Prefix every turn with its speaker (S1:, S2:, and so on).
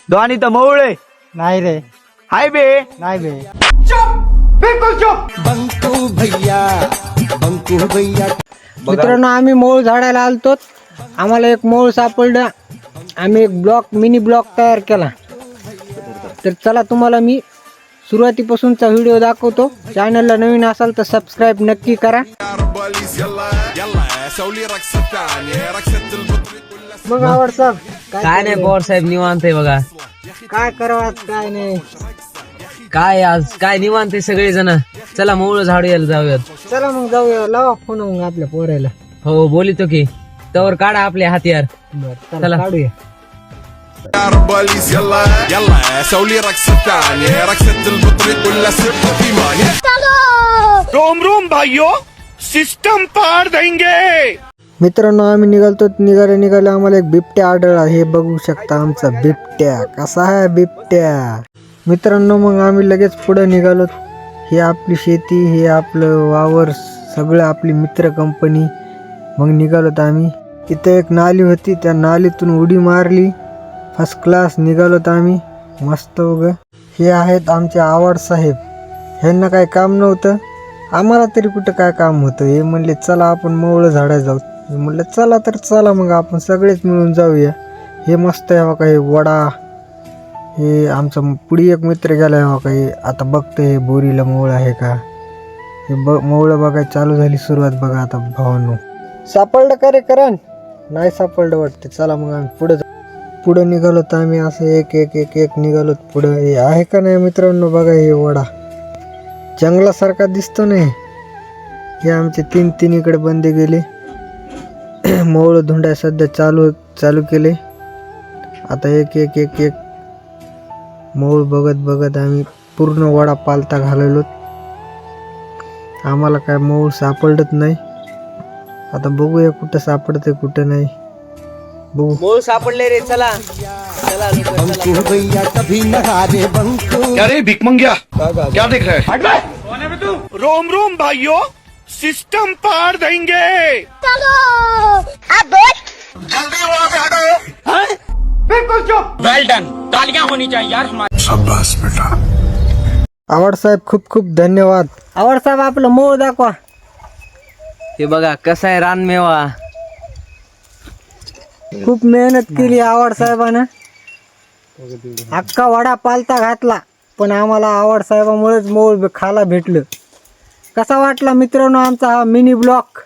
S1: दोन्ही तर मवळे
S2: नाही रे,
S1: हाय बे.
S2: नाही बे.
S1: बिलकुल चुप.
S2: मित्रांनो, आम्ही मोळ झाडायला आलतो. आम्हाला एक मोळ सापडलं. आम्ही एक मिनी ब्लॉक तयार केला. तर चला तुम्हाला मी सुरुवातीपासूनचा व्हिडिओ दाखवतो. चॅनलला नवीन असाल तर सबस्क्राईब नक्की करा. मग आवडतं
S3: काय नाही पवार साहेब, निवांत आहे बघा.
S2: काय करावं काय नाही.
S3: काय आज काय निवांत आहे सगळे जण. चला मोळ झाडू यायला जाऊयात.
S2: चला मग जाऊया, लावा फोन मग आपल्या पोरायला.
S3: हो बोलितो की, तवर काढा आपले हत्यार.
S2: बरं,
S3: चला.
S2: चला काढूया.
S1: रोम रोम भाइयों, सिस्टम पार देंगे.
S2: मित्रांनो, आम्ही निघाले आम्हाला एक बिबट्या आढळला. हे बघू शकता आमचा बिबट्या कसा आहे बिबट्या. मित्रांनो, मग आम्ही लगेच पुढे निघालो. हे आपली शेती, हे आपलं वावर, सगळं आपली मित्र कंपनी. मग निघालोत आम्ही. इथे एक नाली होती, त्या नालीतून उडी मारली. फर्स्ट क्लास निघालोत आम्ही मस्त उग. हे आहेत आमचे आवड साहेब. ह्यांना काय काम नव्हतं, आम्हाला तरी कुठं काय काम होतं. हे म्हणले चला आपण मवळं झाडायला जाऊ. मी म्हणलं चला तर चला, मग आपण सगळेच मिळून जाऊया. हे मस्त आहे बघा, हे वडा. हे आमचा पुढे एक मित्र गेला आहे बघा. हे आता बघतं हे बोरीला मवळ आहे का. हे मवळं बघायला चालू झाली सुरुवात बघा आता भावांनो. सापडलं का रे करण? नाही सापडलं वाटतं. चला मग आम्ही पुढे निघालो तर आम्ही असं एक एक एक एक निघालो पुढं. हे आहे का नाही मित्रांनो बघा, हे वडा जंगलासारखा दिसतो नाही. हे आमचे तीन इकडे बंदे गेले. मवळ धुंड्या सध्या चालू केले. आता एक एक एक एक मऊळ बघत आम्ही पूर्ण वडा पालता घालवलो. आम्हाला काय मऊळ सापडत नाही. आता बघूया कुठं सापडते कुठं नाही. बघू.
S3: मोळ सापडले रे, चला चला
S1: क्या रे भिक मंग्या, क्या देख रहा है? रोम रोम भाइयों, सिस्टम पार देंगे. बिल्कुल चुप.
S4: वेल डन, तालियां होनी चाहिए यार हमारे.
S1: शाबाश बेटा.
S2: आवड साहेब खूप खूप धन्यवाद. आवड साहेब आपलं मूळ दाखवा.
S3: हे बघा कसा आहे रानमेवा.
S2: खूप मेहनत केली आवड साहेबानं. अख्खा वडा पालता घातला, पण आम्हाला आवड साहेबामुळेच मूळ खायला भेटलं. कसा वाटला मित्रांनो आमचा हा मिनी ब्लॉग?